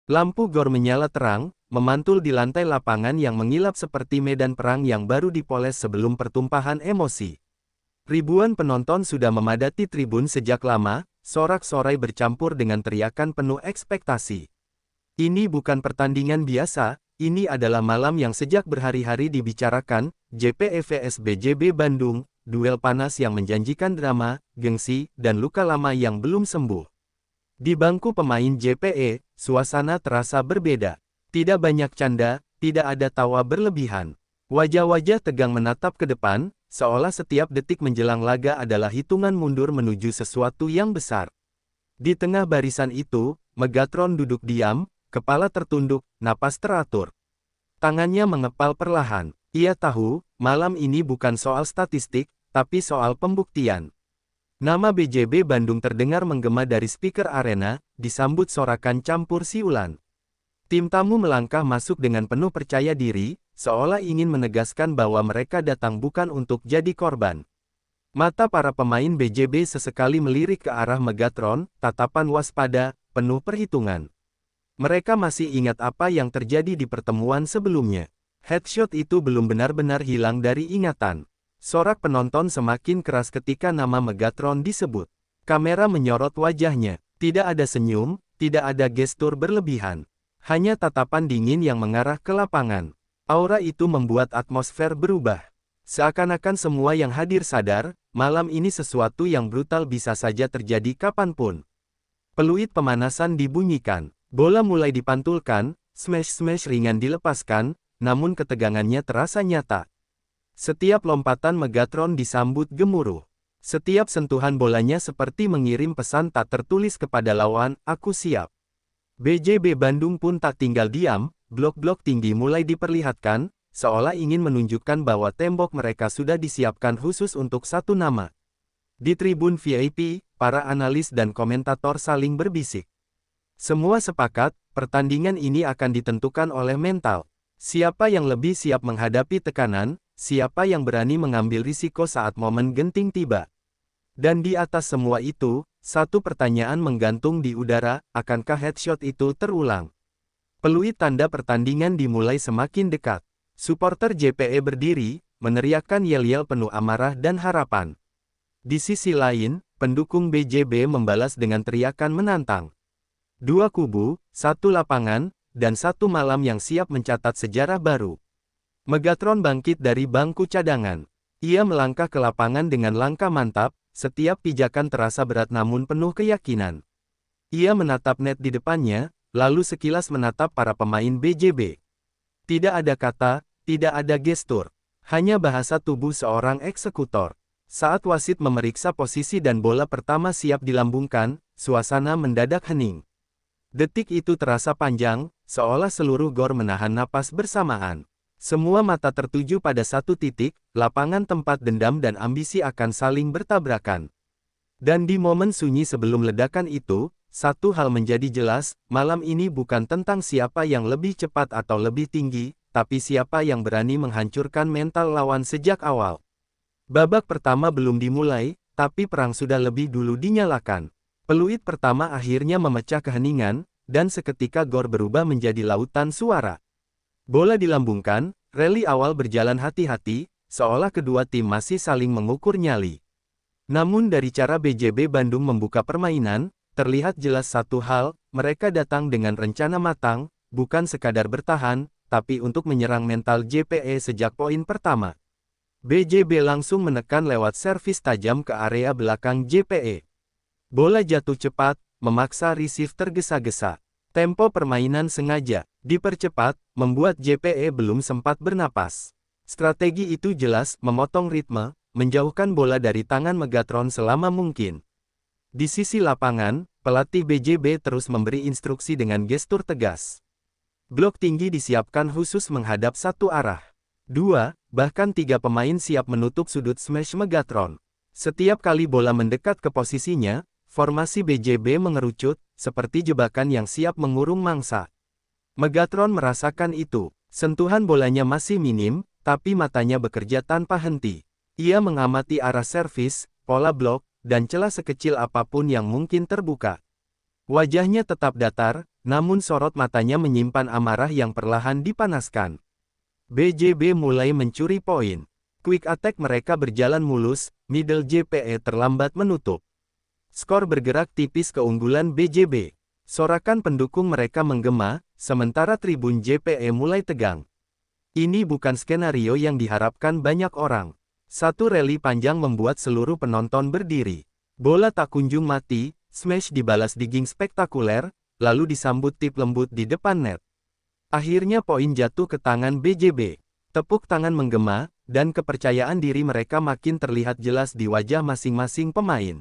Lampu gor menyala terang, memantul di lantai lapangan yang mengilap seperti medan perang yang baru dipoles sebelum pertumpahan emosi. Ribuan penonton sudah memadati tribun sejak lama, sorak-sorai bercampur dengan teriakan penuh ekspektasi. Ini bukan pertandingan biasa, ini adalah malam yang sejak berhari-hari dibicarakan, JPE vs BJB Bandung, duel panas yang menjanjikan drama, gengsi, dan luka lama yang belum sembuh. Di bangku pemain JPE, suasana terasa berbeda. Tidak banyak canda, tidak ada tawa berlebihan. Wajah-wajah tegang menatap ke depan, seolah setiap detik menjelang laga adalah hitungan mundur menuju sesuatu yang besar. Di tengah barisan itu, Megatron duduk diam, kepala tertunduk, napas teratur. Tangannya mengepal perlahan. Ia tahu, malam ini bukan soal statistik, tapi soal pembuktian. Nama BJB Bandung terdengar menggema dari speaker arena, disambut sorakan campur siulan. Tim tamu melangkah masuk dengan penuh percaya diri, seolah ingin menegaskan bahwa mereka datang bukan untuk jadi korban. Mata para pemain BJB sesekali melirik ke arah Megatron, tatapan waspada, penuh perhitungan. Mereka masih ingat apa yang terjadi di pertemuan sebelumnya. Headshot itu belum benar-benar hilang dari ingatan. Sorak penonton semakin keras ketika nama Megatron disebut. Kamera menyorot wajahnya. Tidak ada senyum, tidak ada gestur berlebihan. Hanya tatapan dingin yang mengarah ke lapangan. Aura itu membuat atmosfer berubah. Seakan-akan semua yang hadir sadar, malam ini sesuatu yang brutal bisa saja terjadi kapanpun. Peluit pemanasan dibunyikan. Bola mulai dipantulkan, smash-smash ringan dilepaskan, namun ketegangannya terasa nyata. Setiap lompatan Megatron disambut gemuruh. Setiap sentuhan bolanya seperti mengirim pesan tak tertulis kepada lawan, aku siap. BJB Bandung pun tak tinggal diam, blok-blok tinggi mulai diperlihatkan, seolah ingin menunjukkan bahwa tembok mereka sudah disiapkan khusus untuk satu nama. Di tribun VIP, para analis dan komentator saling berbisik. Semua sepakat, pertandingan ini akan ditentukan oleh mental. Siapa yang lebih siap menghadapi tekanan, siapa yang berani mengambil risiko saat momen genting tiba. Dan di atas semua itu, satu pertanyaan menggantung di udara, akankah headshot itu terulang? Peluit tanda pertandingan dimulai semakin dekat. Suporter JPE berdiri, meneriakkan yel-yel penuh amarah dan harapan. Di sisi lain, pendukung BJB membalas dengan teriakan menantang. Dua kubu, satu lapangan, dan satu malam yang siap mencatat sejarah baru. Megatron bangkit dari bangku cadangan. Ia melangkah ke lapangan dengan langkah mantap, setiap pijakan terasa berat namun penuh keyakinan. Ia menatap net di depannya, lalu sekilas menatap para pemain BJB. Tidak ada kata, tidak ada gestur. Hanya bahasa tubuh seorang eksekutor. Saat wasit memeriksa posisi dan bola pertama siap dilambungkan, suasana mendadak hening. Detik itu terasa panjang, seolah seluruh gor menahan napas bersamaan. Semua mata tertuju pada satu titik, lapangan tempat dendam dan ambisi akan saling bertabrakan. Dan di momen sunyi sebelum ledakan itu, satu hal menjadi jelas, malam ini bukan tentang siapa yang lebih cepat atau lebih tinggi, tapi siapa yang berani menghancurkan mental lawan sejak awal. Babak pertama belum dimulai, tapi perang sudah lebih dulu dinyalakan. Peluit pertama akhirnya memecah keheningan, dan seketika gor berubah menjadi lautan suara. Bola dilambungkan, rally awal berjalan hati-hati, seolah kedua tim masih saling mengukur nyali. Namun dari cara BJB Bandung membuka permainan, terlihat jelas satu hal, mereka datang dengan rencana matang, bukan sekadar bertahan, tapi untuk menyerang mental JPE sejak poin pertama. BJB langsung menekan lewat servis tajam ke area belakang JPE. Bola jatuh cepat, memaksa receive tergesa-gesa. Tempo permainan sengaja dipercepat, membuat JPE belum sempat bernapas. Strategi itu jelas, memotong ritme, menjauhkan bola dari tangan Megatron selama mungkin. Di sisi lapangan, pelatih BJB terus memberi instruksi dengan gestur tegas. Blok tinggi disiapkan khusus menghadap satu arah. 2, bahkan 3 pemain siap menutup sudut smash Megatron. Setiap kali bola mendekat ke posisinya, formasi BJB mengerucut, seperti jebakan yang siap mengurung mangsa. Megatron merasakan itu. Sentuhan bolanya masih minim, tapi matanya bekerja tanpa henti. Ia mengamati arah servis, pola blok, dan celah sekecil apapun yang mungkin terbuka. Wajahnya tetap datar, namun sorot matanya menyimpan amarah yang perlahan dipanaskan. BJB mulai mencuri poin. Quick attack mereka berjalan mulus, middle JPE terlambat menutup. Skor bergerak tipis keunggulan BJB. Sorakan pendukung mereka menggema, sementara tribun JPE mulai tegang. Ini bukan skenario yang diharapkan banyak orang. Satu rally panjang membuat seluruh penonton berdiri. Bola tak kunjung mati, smash dibalas digging spektakuler, lalu disambut tip lembut di depan net. Akhirnya poin jatuh ke tangan BJB. Tepuk tangan menggema, dan kepercayaan diri mereka makin terlihat jelas di wajah masing-masing pemain.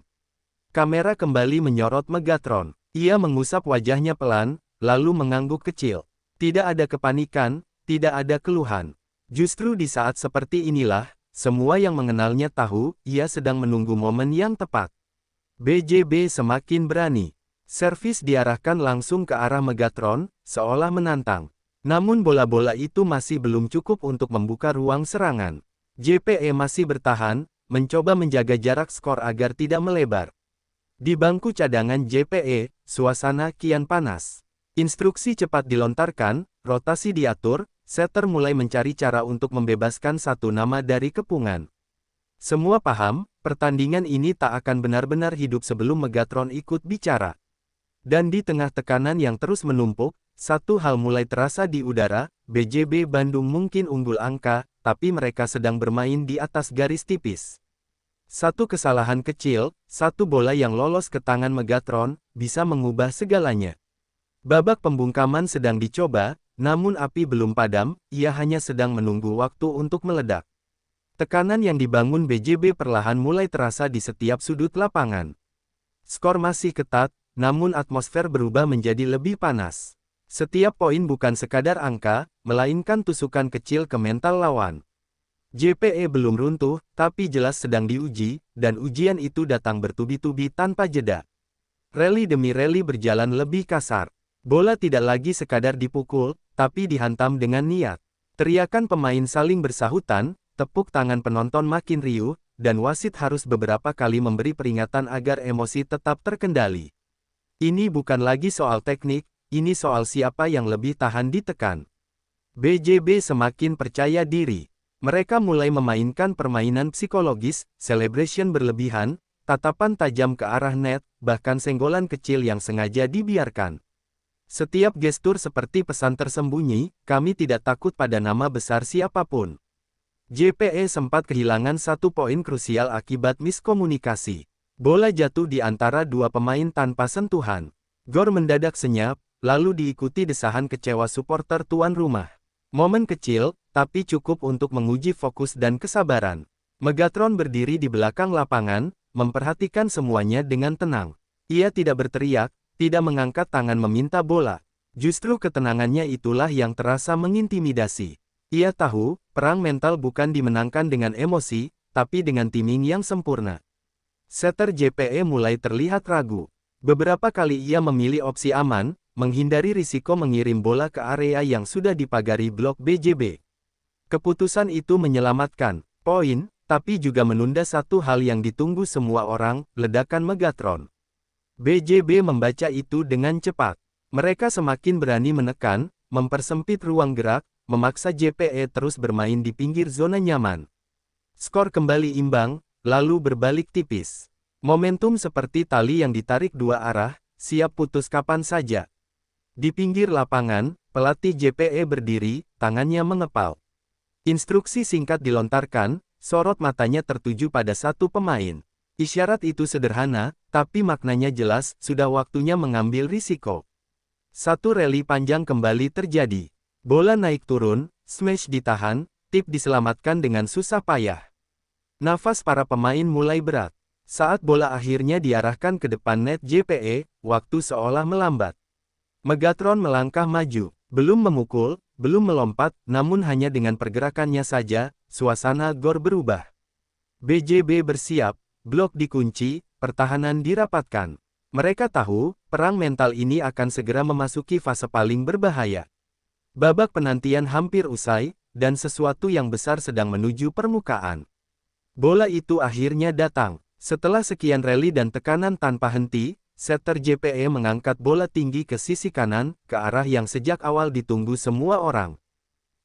Kamera kembali menyorot Megatron. Ia mengusap wajahnya pelan, lalu mengangguk kecil. Tidak ada kepanikan, tidak ada keluhan. Justru di saat seperti inilah, semua yang mengenalnya tahu, ia sedang menunggu momen yang tepat. BJB semakin berani. Servis diarahkan langsung ke arah Megatron, seolah menantang. Namun bola-bola itu masih belum cukup untuk membuka ruang serangan. JPE masih bertahan, mencoba menjaga jarak skor agar tidak melebar. Di bangku cadangan JPE, suasana kian panas. Instruksi cepat dilontarkan, rotasi diatur, setter mulai mencari cara untuk membebaskan satu nama dari kepungan. Semua paham, pertandingan ini tak akan benar-benar hidup sebelum Megatron ikut bicara. Dan di tengah tekanan yang terus menumpuk, satu hal mulai terasa di udara, BJB Bandung mungkin unggul angka, tapi mereka sedang bermain di atas garis tipis. Satu kesalahan kecil, satu bola yang lolos ke tangan Megatron, bisa mengubah segalanya. Babak pembungkaman sedang dicoba, namun api belum padam, ia hanya sedang menunggu waktu untuk meledak. Tekanan yang dibangun BJB perlahan mulai terasa di setiap sudut lapangan. Skor masih ketat, namun atmosfer berubah menjadi lebih panas. Setiap poin bukan sekadar angka, melainkan tusukan kecil ke mental lawan. JPE belum runtuh, tapi jelas sedang diuji, dan ujian itu datang bertubi-tubi tanpa jeda. Rally demi rally berjalan lebih kasar. Bola tidak lagi sekadar dipukul, tapi dihantam dengan niat. Teriakan pemain saling bersahutan, tepuk tangan penonton makin riuh, dan wasit harus beberapa kali memberi peringatan agar emosi tetap terkendali. Ini bukan lagi soal teknik, ini soal siapa yang lebih tahan ditekan. BJB semakin percaya diri. Mereka mulai memainkan permainan psikologis, celebration berlebihan, tatapan tajam ke arah net, bahkan senggolan kecil yang sengaja dibiarkan. Setiap gestur seperti pesan tersembunyi, kami tidak takut pada nama besar siapapun. JPE sempat kehilangan satu poin krusial akibat miskomunikasi. Bola jatuh di antara dua pemain tanpa sentuhan. Gor mendadak senyap, lalu diikuti desahan kecewa supporter tuan rumah. Momen kecil, tapi cukup untuk menguji fokus dan kesabaran. Megatron berdiri di belakang lapangan, memperhatikan semuanya dengan tenang. Ia tidak berteriak, tidak mengangkat tangan meminta bola. Justru ketenangannya itulah yang terasa mengintimidasi. Ia tahu, perang mental bukan dimenangkan dengan emosi, tapi dengan timing yang sempurna. Setter JPE mulai terlihat ragu. Beberapa kali ia memilih opsi aman, menghindari risiko mengirim bola ke area yang sudah dipagari blok BJB. Keputusan itu menyelamatkan poin, tapi juga menunda satu hal yang ditunggu semua orang, ledakan Megatron. BJB membaca itu dengan cepat. Mereka semakin berani menekan, mempersempit ruang gerak, memaksa JPE terus bermain di pinggir zona nyaman. Skor kembali imbang, lalu berbalik tipis. Momentum seperti tali yang ditarik dua arah, siap putus kapan saja. Di pinggir lapangan, pelatih JPE berdiri, tangannya mengepal. Instruksi singkat dilontarkan, sorot matanya tertuju pada satu pemain. Isyarat itu sederhana, tapi maknanya jelas, sudah waktunya mengambil risiko. Satu rally panjang kembali terjadi. Bola naik turun, smash ditahan, tip diselamatkan dengan susah payah. Nafas para pemain mulai berat. Saat bola akhirnya diarahkan ke depan net JPE, waktu seolah melambat. Megatron melangkah maju, belum memukul, belum melompat, namun hanya dengan pergerakannya saja, suasana gor berubah. BJB bersiap, blok dikunci, pertahanan dirapatkan. Mereka tahu, perang mental ini akan segera memasuki fase paling berbahaya. Babak penantian hampir usai, dan sesuatu yang besar sedang menuju permukaan. Bola itu akhirnya datang. Setelah sekian rally dan tekanan tanpa henti, setter JPE mengangkat bola tinggi ke sisi kanan, ke arah yang sejak awal ditunggu semua orang.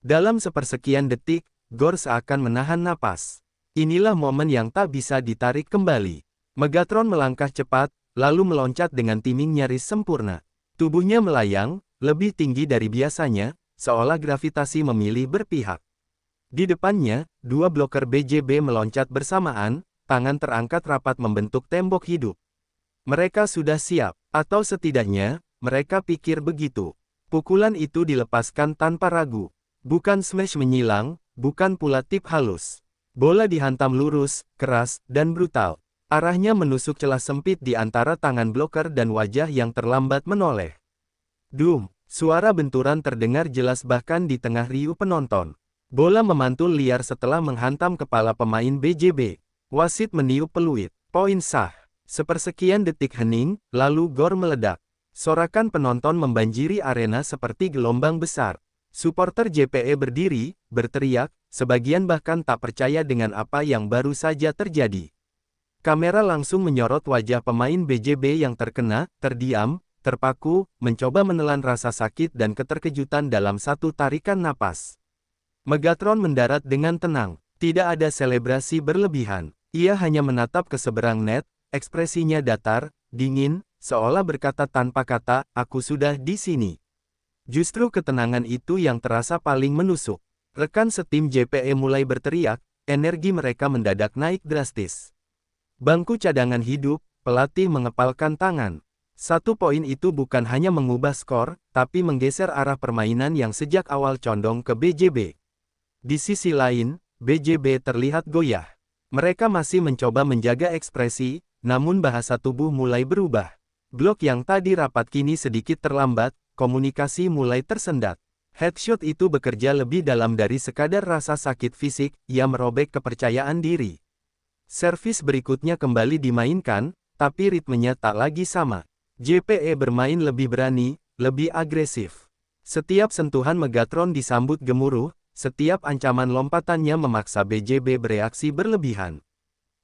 Dalam sepersekian detik, Gore seakan menahan napas. Inilah momen yang tak bisa ditarik kembali. Megatron melangkah cepat, lalu meloncat dengan timing nyaris sempurna. Tubuhnya melayang, lebih tinggi dari biasanya, seolah gravitasi memilih berpihak. Di depannya, dua bloker BJB meloncat bersamaan, tangan terangkat rapat membentuk tembok hidup. Mereka sudah siap, atau setidaknya, mereka pikir begitu. Pukulan itu dilepaskan tanpa ragu. Bukan smash menyilang, bukan pula tip halus. Bola dihantam lurus, keras, dan brutal. Arahnya menusuk celah sempit di antara tangan bloker dan wajah yang terlambat menoleh. Dum! Suara benturan terdengar jelas bahkan di tengah riuh penonton. Bola memantul liar setelah menghantam kepala pemain BJB. Wasit meniup peluit. Poin sah. Sepersekian detik hening, lalu Gore meledak. Sorakan penonton membanjiri arena seperti gelombang besar. Suporter JPE berdiri, berteriak, sebagian bahkan tak percaya dengan apa yang baru saja terjadi. Kamera langsung menyorot wajah pemain BJB yang terkena, terdiam, terpaku, mencoba menelan rasa sakit dan keterkejutan dalam satu tarikan napas. Megatron mendarat dengan tenang. Tidak ada selebrasi berlebihan. Ia hanya menatap ke seberang net, ekspresinya datar, dingin, seolah berkata tanpa kata, "Aku sudah di sini." Justru ketenangan itu yang terasa paling menusuk. Rekan setim JPE mulai berteriak, energi mereka mendadak naik drastis. Bangku cadangan hidup, pelatih mengepalkan tangan. 1 poin itu bukan hanya mengubah skor, tapi menggeser arah permainan yang sejak awal condong ke BJB. Di sisi lain, BJB terlihat goyah. Mereka masih mencoba menjaga ekspresi, namun bahasa tubuh mulai berubah. Blok yang tadi rapat kini sedikit terlambat, komunikasi mulai tersendat. Headshot itu bekerja lebih dalam dari sekadar rasa sakit fisik, ia merobek kepercayaan diri. Servis berikutnya kembali dimainkan, tapi ritmenya tak lagi sama. JPE bermain lebih berani, lebih agresif. Setiap sentuhan Megatron disambut gemuruh, setiap ancaman lompatannya memaksa BJB bereaksi berlebihan.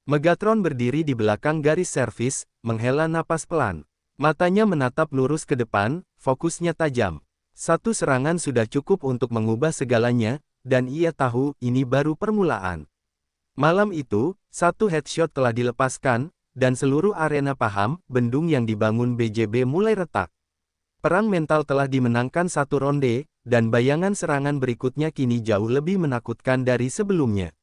Megatron berdiri di belakang garis servis, menghela napas pelan. Matanya menatap lurus ke depan, fokusnya tajam. Satu serangan sudah cukup untuk mengubah segalanya, dan ia tahu ini baru permulaan. Malam itu, satu headshot telah dilepaskan, dan seluruh arena paham, bendung yang dibangun BJB mulai retak. Perang mental telah dimenangkan satu ronde, dan bayangan serangan berikutnya kini jauh lebih menakutkan dari sebelumnya.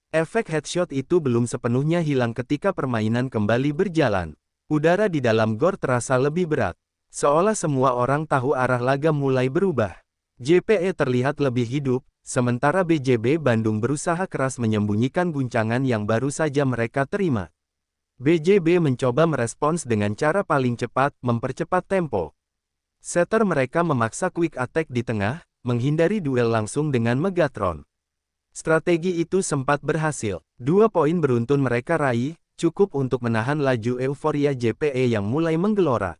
Efek headshot itu belum sepenuhnya hilang ketika permainan kembali berjalan. Udara di dalam gor terasa lebih berat. Seolah semua orang tahu arah laga mulai berubah. JPE terlihat lebih hidup, sementara BJB Bandung berusaha keras menyembunyikan guncangan yang baru saja mereka terima. BJB mencoba merespons dengan cara paling cepat, mempercepat tempo. Setter mereka memaksa quick attack di tengah, menghindari duel langsung dengan Megatron. Strategi itu sempat berhasil. 2 poin beruntun mereka raih, cukup untuk menahan laju euforia JPE yang mulai menggelora.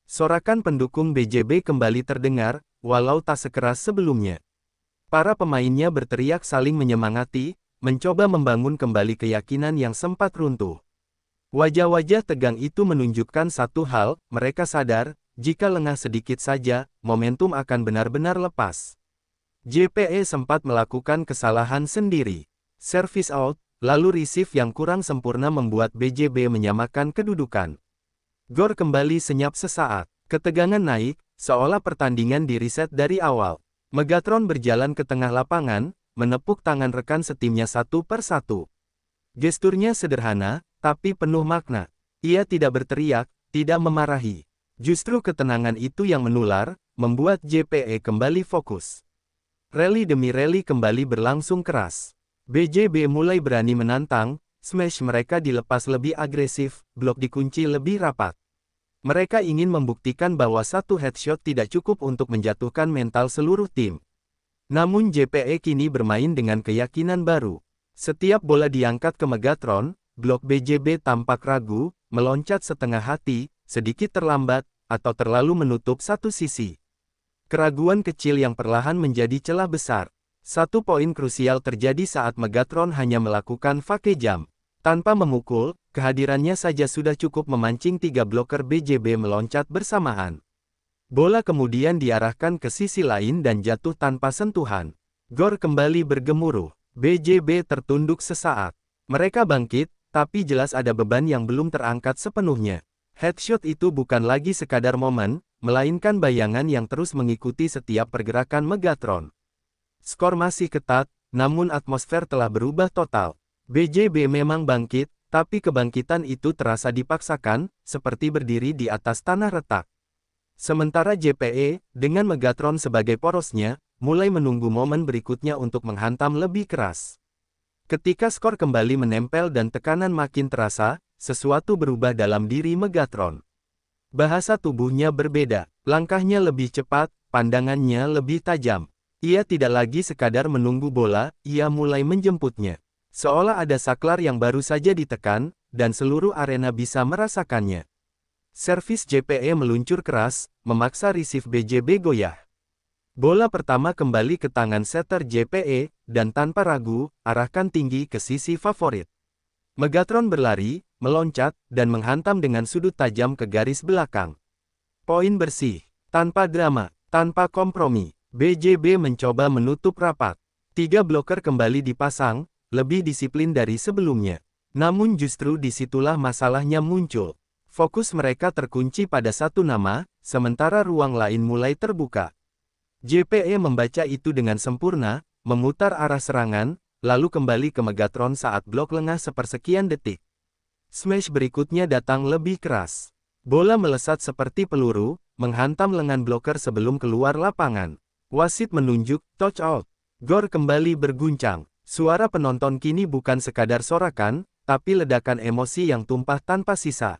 Sorakan pendukung BJB kembali terdengar, walau tak sekeras sebelumnya. Para pemainnya berteriak saling menyemangati, mencoba membangun kembali keyakinan yang sempat runtuh. Wajah-wajah tegang itu menunjukkan satu hal, mereka sadar, jika lengah sedikit saja, momentum akan benar-benar lepas. JPE sempat melakukan kesalahan sendiri. Service out, lalu receive yang kurang sempurna membuat BJB menyamakan kedudukan. Gor kembali senyap sesaat. Ketegangan naik, seolah pertandingan di-reset dari awal. Megatron berjalan ke tengah lapangan, menepuk tangan rekan setimnya satu per satu. Gesturnya sederhana, tapi penuh makna. Ia tidak berteriak, tidak memarahi. Justru ketenangan itu yang menular, membuat JPE kembali fokus. Rally demi rally kembali berlangsung keras. BJB mulai berani menantang, smash mereka dilepas lebih agresif, blok dikunci lebih rapat. Mereka ingin membuktikan bahwa satu headshot tidak cukup untuk menjatuhkan mental seluruh tim. Namun JPE kini bermain dengan keyakinan baru. Setiap bola diangkat ke Megatron, blok BJB tampak ragu, meloncat setengah hati, sedikit terlambat, atau terlalu menutup satu sisi. Keraguan kecil yang perlahan menjadi celah besar. 1 poin krusial terjadi saat Megatron hanya melakukan fake jump. Tanpa memukul, kehadirannya saja sudah cukup memancing 3 bloker BJB meloncat bersamaan. Bola kemudian diarahkan ke sisi lain dan jatuh tanpa sentuhan. Gor kembali bergemuruh. BJB tertunduk sesaat. Mereka bangkit, tapi jelas ada beban yang belum terangkat sepenuhnya. Headshot itu bukan lagi sekadar momen, melainkan bayangan yang terus mengikuti setiap pergerakan Megatron. Skor masih ketat, namun atmosfer telah berubah total. BJB memang bangkit, tapi kebangkitan itu terasa dipaksakan, seperti berdiri di atas tanah retak. Sementara JPE, dengan Megatron sebagai porosnya, mulai menunggu momen berikutnya untuk menghantam lebih keras. Ketika skor kembali menempel dan tekanan makin terasa, sesuatu berubah dalam diri Megatron. Bahasa tubuhnya berbeda, langkahnya lebih cepat, pandangannya lebih tajam. Ia tidak lagi sekadar menunggu bola, ia mulai menjemputnya. Seolah ada saklar yang baru saja ditekan, dan seluruh arena bisa merasakannya. Servis JPE meluncur keras, memaksa receive BJB goyah. Bola pertama kembali ke tangan setter JPE, dan tanpa ragu, arahkan tinggi ke sisi favorit. Megatron berlari, meloncat, dan menghantam dengan sudut tajam ke garis belakang. Poin bersih, tanpa drama, tanpa kompromi. BJB mencoba menutup rapat. 3 bloker kembali dipasang, lebih disiplin dari sebelumnya. Namun justru disitulah masalahnya muncul. Fokus mereka terkunci pada satu nama, sementara ruang lain mulai terbuka. JPE membaca itu dengan sempurna, memutar arah serangan, lalu kembali ke Megatron saat blok lengah sepersekian detik. Smash berikutnya datang lebih keras. Bola melesat seperti peluru, menghantam lengan bloker sebelum keluar lapangan. Wasit menunjuk, touch out. Gor kembali berguncang. Suara penonton kini bukan sekadar sorakan, tapi ledakan emosi yang tumpah tanpa sisa.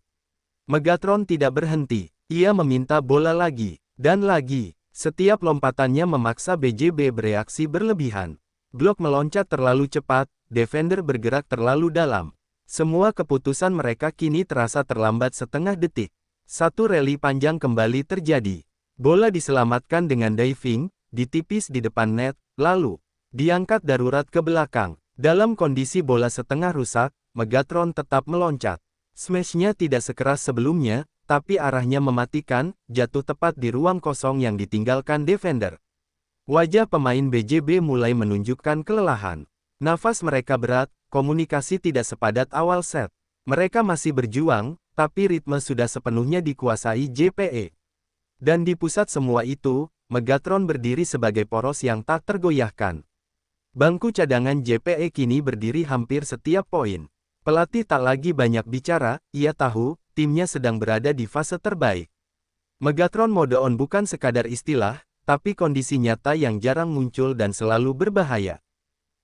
Megatron tidak berhenti. Ia meminta bola lagi, dan lagi. Setiap lompatannya memaksa BJB bereaksi berlebihan. Blok meloncat terlalu cepat, defender bergerak terlalu dalam. Semua keputusan mereka kini terasa terlambat setengah detik. Satu rally panjang kembali terjadi. Bola diselamatkan dengan diving, ditipis di depan net, lalu diangkat darurat ke belakang. Dalam kondisi bola setengah rusak, Megatron tetap meloncat. Smash-nya tidak sekeras sebelumnya, tapi arahnya mematikan, jatuh tepat di ruang kosong yang ditinggalkan defender. Wajah pemain BJB mulai menunjukkan kelelahan. Nafas mereka berat, komunikasi tidak sepadat awal set. Mereka masih berjuang, tapi ritme sudah sepenuhnya dikuasai JPE. Dan di pusat semua itu, Megatron berdiri sebagai poros yang tak tergoyahkan. Bangku cadangan JPE kini berdiri hampir setiap poin. Pelatih tak lagi banyak bicara, ia tahu, timnya sedang berada di fase terbaik. Megatron mode on bukan sekadar istilah, tapi kondisi nyata yang jarang muncul dan selalu berbahaya.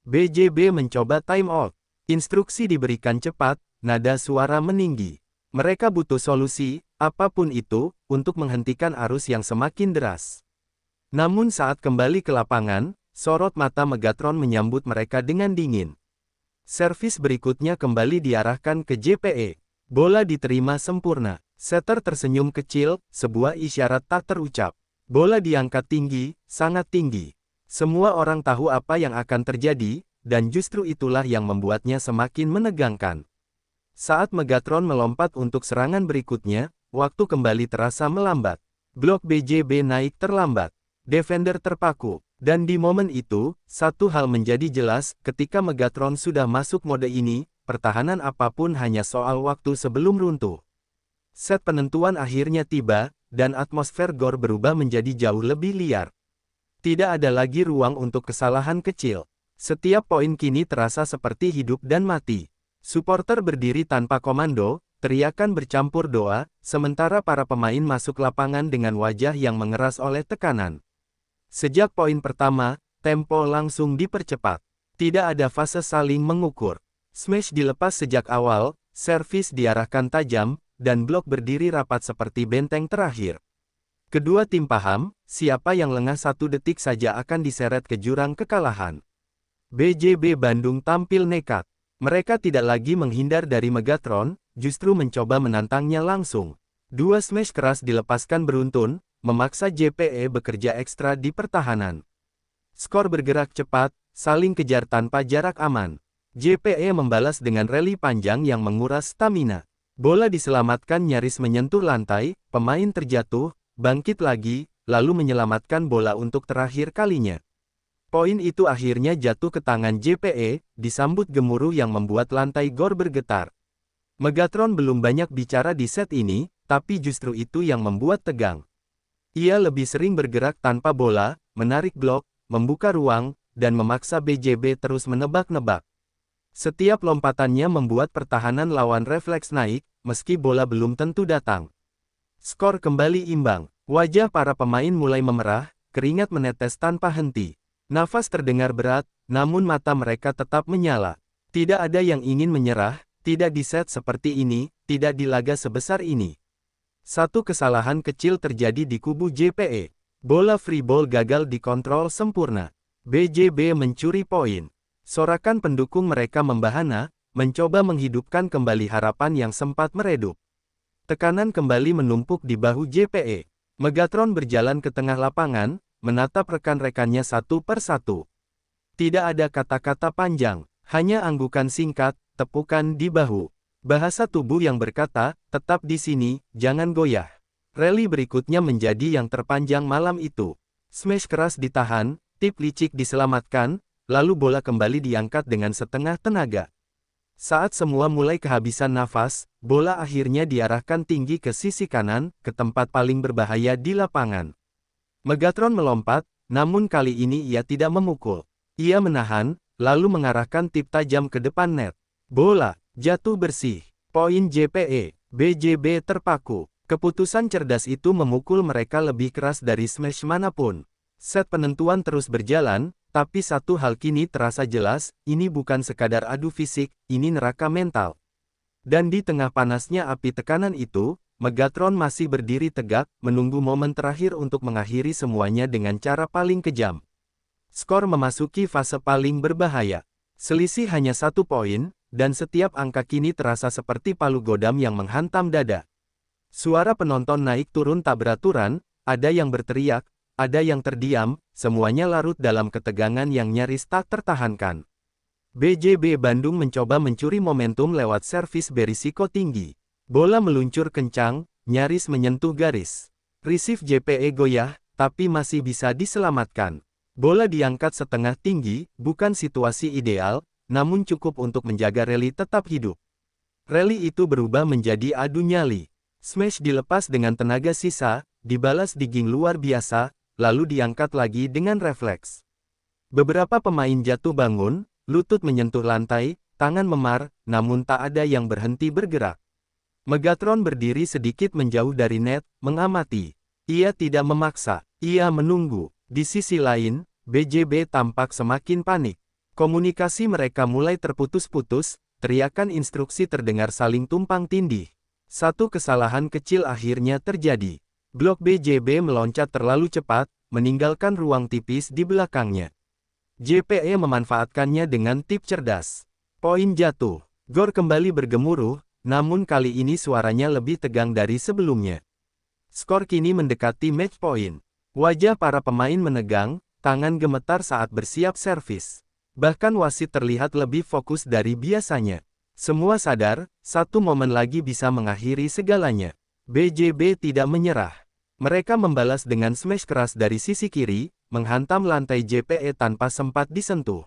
BJB mencoba time out. Instruksi diberikan cepat, nada suara meninggi. Mereka butuh solusi, apapun itu, untuk menghentikan arus yang semakin deras. Namun saat kembali ke lapangan, sorot mata Megatron menyambut mereka dengan dingin. Servis berikutnya kembali diarahkan ke JPE. Bola diterima sempurna. Setter tersenyum kecil, sebuah isyarat tak terucap. Bola diangkat tinggi, sangat tinggi. Semua orang tahu apa yang akan terjadi, dan justru itulah yang membuatnya semakin menegangkan. Saat Megatron melompat untuk serangan berikutnya, waktu kembali terasa melambat. Blok BJB naik terlambat. Defender terpaku. Dan di momen itu, satu hal menjadi jelas, ketika Megatron sudah masuk mode ini, pertahanan apapun hanya soal waktu sebelum runtuh. Set penentuan akhirnya tiba, dan atmosfer GOR berubah menjadi jauh lebih liar. Tidak ada lagi ruang untuk kesalahan kecil. Setiap poin kini terasa seperti hidup dan mati. Supporter berdiri tanpa komando, teriakan bercampur doa, sementara para pemain masuk lapangan dengan wajah yang mengeras oleh tekanan. Sejak poin pertama, tempo langsung dipercepat. Tidak ada fase saling mengukur. Smash dilepas sejak awal, servis diarahkan tajam, dan blok berdiri rapat seperti benteng terakhir. Kedua tim paham, siapa yang lengah satu detik saja akan diseret ke jurang kekalahan. BJB Bandung tampil nekat. Mereka tidak lagi menghindar dari Megatron, justru mencoba menantangnya langsung. Dua smash keras dilepaskan beruntun, memaksa JPE bekerja ekstra di pertahanan. Skor bergerak cepat, saling kejar tanpa jarak aman. JPE membalas dengan rally panjang yang menguras stamina. Bola diselamatkan nyaris menyentuh lantai, pemain terjatuh, bangkit lagi, lalu menyelamatkan bola untuk terakhir kalinya. Poin itu akhirnya jatuh ke tangan JPE, disambut gemuruh yang membuat lantai gor bergetar. Megatron belum banyak bicara di set ini, tapi justru itu yang membuat tegang. Ia lebih sering bergerak tanpa bola, menarik blok, membuka ruang, dan memaksa BJB terus menebak-nebak. Setiap lompatannya membuat pertahanan lawan refleks naik, meski bola belum tentu datang. Skor kembali imbang. Wajah para pemain mulai memerah, keringat menetes tanpa henti. Nafas terdengar berat, namun mata mereka tetap menyala. Tidak ada yang ingin menyerah, tidak di set seperti ini, tidak di laga sebesar ini. Satu kesalahan kecil terjadi di kubu JPE. Bola free ball gagal dikontrol sempurna. BJB mencuri poin. Sorakan pendukung mereka membahana, mencoba menghidupkan kembali harapan yang sempat meredup. Tekanan kembali menumpuk di bahu JPE. Megatron berjalan ke tengah lapangan, menatap rekan-rekannya satu per satu. Tidak ada kata-kata panjang, hanya anggukan singkat, tepukan di bahu. Bahasa tubuh yang berkata, tetap di sini, jangan goyah. Rally berikutnya menjadi yang terpanjang malam itu. Smash keras ditahan, tip licik diselamatkan, lalu bola kembali diangkat dengan setengah tenaga. Saat semua mulai kehabisan nafas, bola akhirnya diarahkan tinggi ke sisi kanan, ke tempat paling berbahaya di lapangan. Megatron melompat, namun kali ini ia tidak memukul. Ia menahan, lalu mengarahkan tip tajam ke depan net. Bola jatuh bersih. Poin JPE. BJB terpaku. Keputusan cerdas itu memukul mereka lebih keras dari smash manapun. Set penentuan terus berjalan, tapi satu hal kini terasa jelas, ini bukan sekadar adu fisik, ini neraka mental. Dan di tengah panasnya api tekanan itu, Megatron masih berdiri tegak, menunggu momen terakhir untuk mengakhiri semuanya dengan cara paling kejam. Skor memasuki fase paling berbahaya. Selisih hanya 1 poin, dan setiap angka kini terasa seperti palu godam yang menghantam dada. Suara penonton naik turun tak beraturan, ada yang berteriak, ada yang terdiam, semuanya larut dalam ketegangan yang nyaris tak tertahankan. BJB Bandung mencoba mencuri momentum lewat servis berisiko tinggi. Bola meluncur kencang, nyaris menyentuh garis. Receive JPE goyah, tapi masih bisa diselamatkan. Bola diangkat setengah tinggi, bukan situasi ideal, namun cukup untuk menjaga rally tetap hidup. Rally itu berubah menjadi adu nyali. Smash dilepas dengan tenaga sisa, dibalas digging luar biasa, lalu diangkat lagi dengan refleks. Beberapa pemain jatuh bangun, lutut menyentuh lantai, tangan memar, namun tak ada yang berhenti bergerak. Megatron berdiri sedikit menjauh dari net, mengamati. Ia tidak memaksa, ia menunggu. Di sisi lain, BJB tampak semakin panik. Komunikasi mereka mulai terputus-putus, teriakan instruksi terdengar saling tumpang tindih. Satu kesalahan kecil akhirnya terjadi. Blok BJB meloncat terlalu cepat, meninggalkan ruang tipis di belakangnya. JPE memanfaatkannya dengan tip cerdas. Poin jatuh. Gor kembali bergemuruh, namun kali ini suaranya lebih tegang dari sebelumnya. Skor kini mendekati match point. Wajah para pemain menegang, tangan gemetar saat bersiap servis. Bahkan wasit terlihat lebih fokus dari biasanya. Semua sadar, satu momen lagi bisa mengakhiri segalanya. BJB tidak menyerah. Mereka membalas dengan smash keras dari sisi kiri, menghantam lantai JPE tanpa sempat disentuh.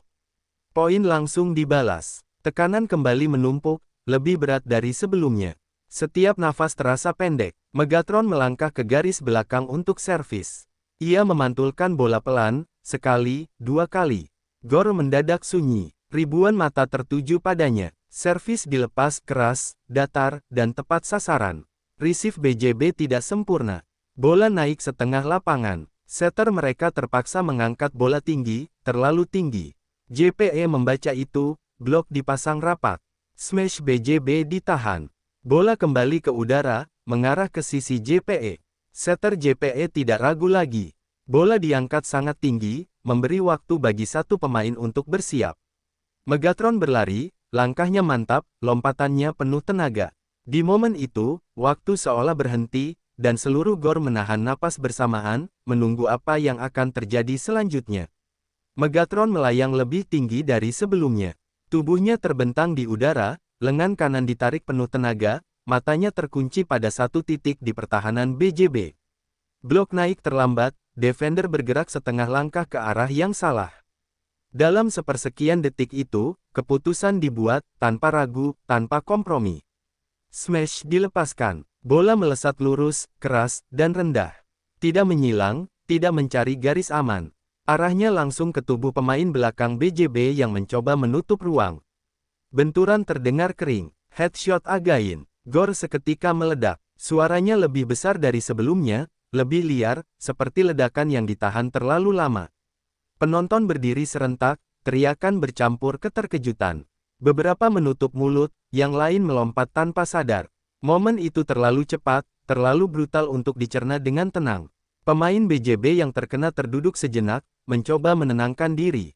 Poin langsung dibalas. Tekanan kembali menumpuk, lebih berat dari sebelumnya. Setiap nafas terasa pendek. Megatron melangkah ke garis belakang untuk servis. Ia memantulkan bola pelan, sekali, 2 kali. Gor mendadak sunyi. Ribuan mata tertuju padanya. Servis dilepas keras, datar, dan tepat sasaran. Receive BJB tidak sempurna. Bola naik setengah lapangan. Setter mereka terpaksa mengangkat bola tinggi, terlalu tinggi. JPE membaca itu, blok dipasang rapat. Smash BJB ditahan. Bola kembali ke udara, mengarah ke sisi JPE. Setter JPE tidak ragu lagi. Bola diangkat sangat tinggi, memberi waktu bagi satu pemain untuk bersiap. Megatron berlari, langkahnya mantap, lompatannya penuh tenaga. Di momen itu, waktu seolah berhenti, dan seluruh gor menahan napas bersamaan, menunggu apa yang akan terjadi selanjutnya. Megatron melayang lebih tinggi dari sebelumnya. Tubuhnya terbentang di udara, lengan kanan ditarik penuh tenaga, matanya terkunci pada satu titik di pertahanan BJB. Blok naik terlambat, defender bergerak setengah langkah ke arah yang salah. Dalam sepersekian detik itu, keputusan dibuat, tanpa ragu, tanpa kompromi. Smash dilepaskan. Bola melesat lurus, keras, dan rendah. Tidak menyilang, tidak mencari garis aman. Arahnya langsung ke tubuh pemain belakang BJB yang mencoba menutup ruang. Benturan terdengar kering. Headshot again. Gor seketika meledak. Suaranya lebih besar dari sebelumnya, lebih liar, seperti ledakan yang ditahan terlalu lama. Penonton berdiri serentak, teriakan bercampur keterkejutan. Beberapa menutup mulut, yang lain melompat tanpa sadar. Momen itu terlalu cepat, terlalu brutal untuk dicerna dengan tenang. Pemain BJB yang terkena terduduk sejenak, mencoba menenangkan diri.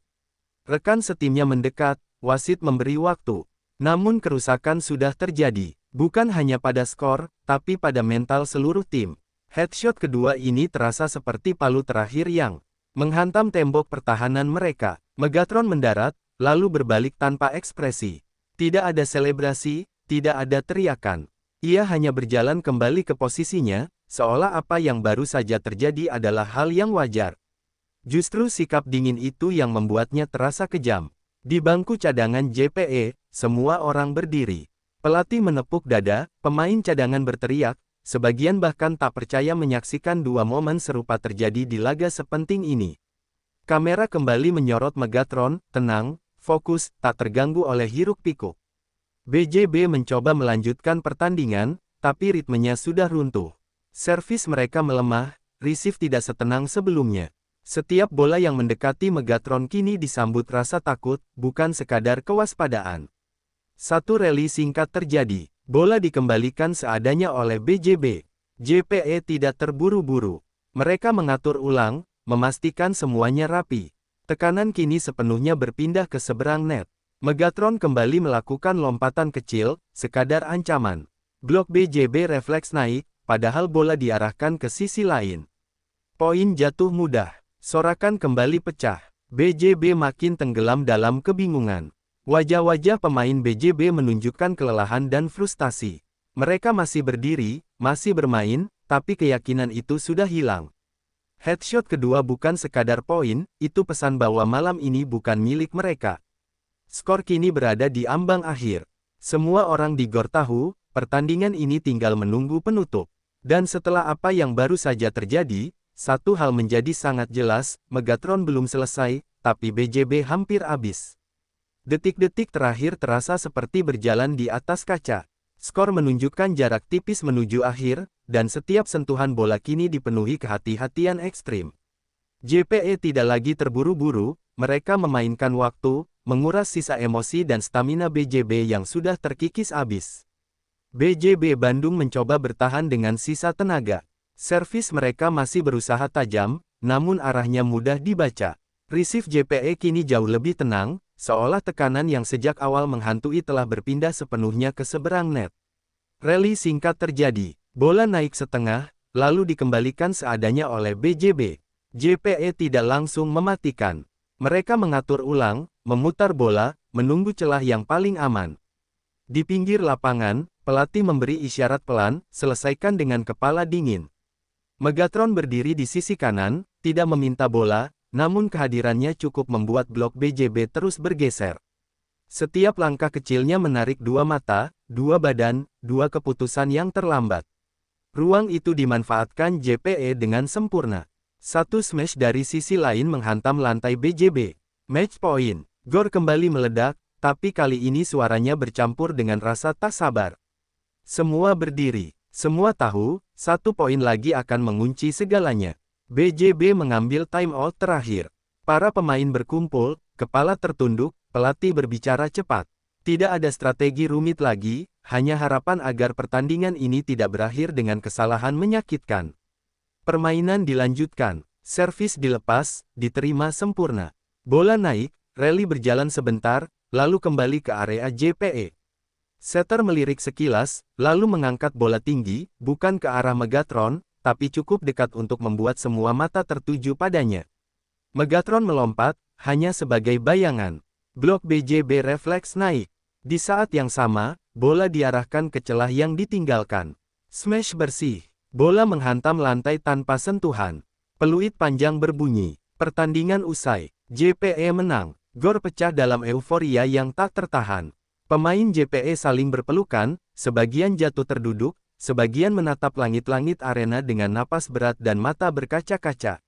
Rekan setimnya mendekat, wasit memberi waktu. Namun kerusakan sudah terjadi, bukan hanya pada skor, tapi pada mental seluruh tim. Headshot kedua ini terasa seperti palu terakhir yang menghantam tembok pertahanan mereka. Megatron mendarat, lalu berbalik tanpa ekspresi. Tidak ada selebrasi, tidak ada teriakan. Ia hanya berjalan kembali ke posisinya, seolah apa yang baru saja terjadi adalah hal yang wajar. Justru sikap dingin itu yang membuatnya terasa kejam. Di bangku cadangan JPE, semua orang berdiri. Pelatih menepuk dada, pemain cadangan berteriak, sebagian bahkan tak percaya menyaksikan dua momen serupa terjadi di laga sepenting ini. Kamera kembali menyorot Megatron, tenang, fokus, tak terganggu oleh hiruk-pikuk. BJB mencoba melanjutkan pertandingan, tapi ritmenya sudah runtuh. Servis mereka melemah, receive tidak setenang sebelumnya. Setiap bola yang mendekati Megatron kini disambut rasa takut, bukan sekadar kewaspadaan. Satu rally singkat terjadi. Bola dikembalikan seadanya oleh BJB. JPE tidak terburu-buru. Mereka mengatur ulang, memastikan semuanya rapi. Tekanan kini sepenuhnya berpindah ke seberang net. Megatron kembali melakukan lompatan kecil, sekadar ancaman. Blok BJB refleks naik, padahal bola diarahkan ke sisi lain. Poin jatuh mudah. Sorakan kembali pecah. BJB makin tenggelam dalam kebingungan. Wajah-wajah pemain BJB menunjukkan kelelahan dan frustasi. Mereka masih berdiri, masih bermain, tapi keyakinan itu sudah hilang. Headshot kedua bukan sekadar poin, itu pesan bahwa malam ini bukan milik mereka. Skor kini berada di ambang akhir. Semua orang di GOR tahu, pertandingan ini tinggal menunggu penutup. Dan setelah apa yang baru saja terjadi, satu hal menjadi sangat jelas, Megatron belum selesai, tapi BJB hampir habis. Detik-detik terakhir terasa seperti berjalan di atas kaca. Skor menunjukkan jarak tipis menuju akhir, dan setiap sentuhan bola kini dipenuhi kehati-hatian ekstrim. JPE tidak lagi terburu-buru, mereka memainkan waktu, menguras sisa emosi dan stamina BJB yang sudah terkikis habis. BJB Bandung mencoba bertahan dengan sisa tenaga. Servis mereka masih berusaha tajam, namun arahnya mudah dibaca. Receive JPE kini jauh lebih tenang, seolah tekanan yang sejak awal menghantui telah berpindah sepenuhnya ke seberang net. Rally singkat terjadi, bola naik setengah, lalu dikembalikan seadanya oleh BJB. JPE tidak langsung mematikan. Mereka mengatur ulang, memutar bola, menunggu celah yang paling aman. Di pinggir lapangan, pelatih memberi isyarat pelan, selesaikan dengan kepala dingin. Megatron berdiri di sisi kanan, tidak meminta bola, namun kehadirannya cukup membuat blok BJB terus bergeser. Setiap langkah kecilnya menarik dua mata, dua badan, dua keputusan yang terlambat. Ruang itu dimanfaatkan JPE dengan sempurna. Satu smash dari sisi lain menghantam lantai BJB. Match point. GOR kembali meledak, tapi kali ini suaranya bercampur dengan rasa tak sabar. Semua berdiri. Semua tahu, satu poin lagi akan mengunci segalanya. BJB mengambil timeout terakhir. Para pemain berkumpul, kepala tertunduk, pelatih berbicara cepat. Tidak ada strategi rumit lagi, hanya harapan agar pertandingan ini tidak berakhir dengan kesalahan menyakitkan. Permainan dilanjutkan, servis dilepas, diterima sempurna. Bola naik, rally berjalan sebentar, lalu kembali ke area JPE. Setter melirik sekilas, lalu mengangkat bola tinggi, bukan ke arah Megatron, tapi cukup dekat untuk membuat semua mata tertuju padanya. Megatron melompat, hanya sebagai bayangan. Blok BJB refleks naik. Di saat yang sama, bola diarahkan ke celah yang ditinggalkan. Smash bersih. Bola menghantam lantai tanpa sentuhan. Peluit panjang berbunyi. Pertandingan usai. JPE menang. Gor pecah dalam euforia yang tak tertahan. Pemain JPE saling berpelukan, sebagian jatuh terduduk, sebagian menatap langit-langit arena dengan napas berat dan mata berkaca-kaca.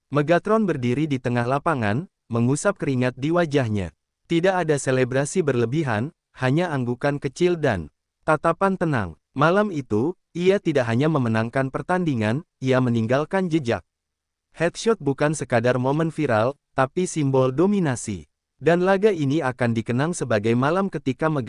Megatron berdiri di tengah lapangan, mengusap keringat di wajahnya. Tidak ada selebrasi berlebihan, hanya anggukan kecil dan tatapan tenang. Malam itu, ia tidak hanya memenangkan pertandingan, ia meninggalkan jejak. Headshot bukan sekadar momen viral, tapi simbol dominasi. Dan laga ini akan dikenang sebagai malam ketika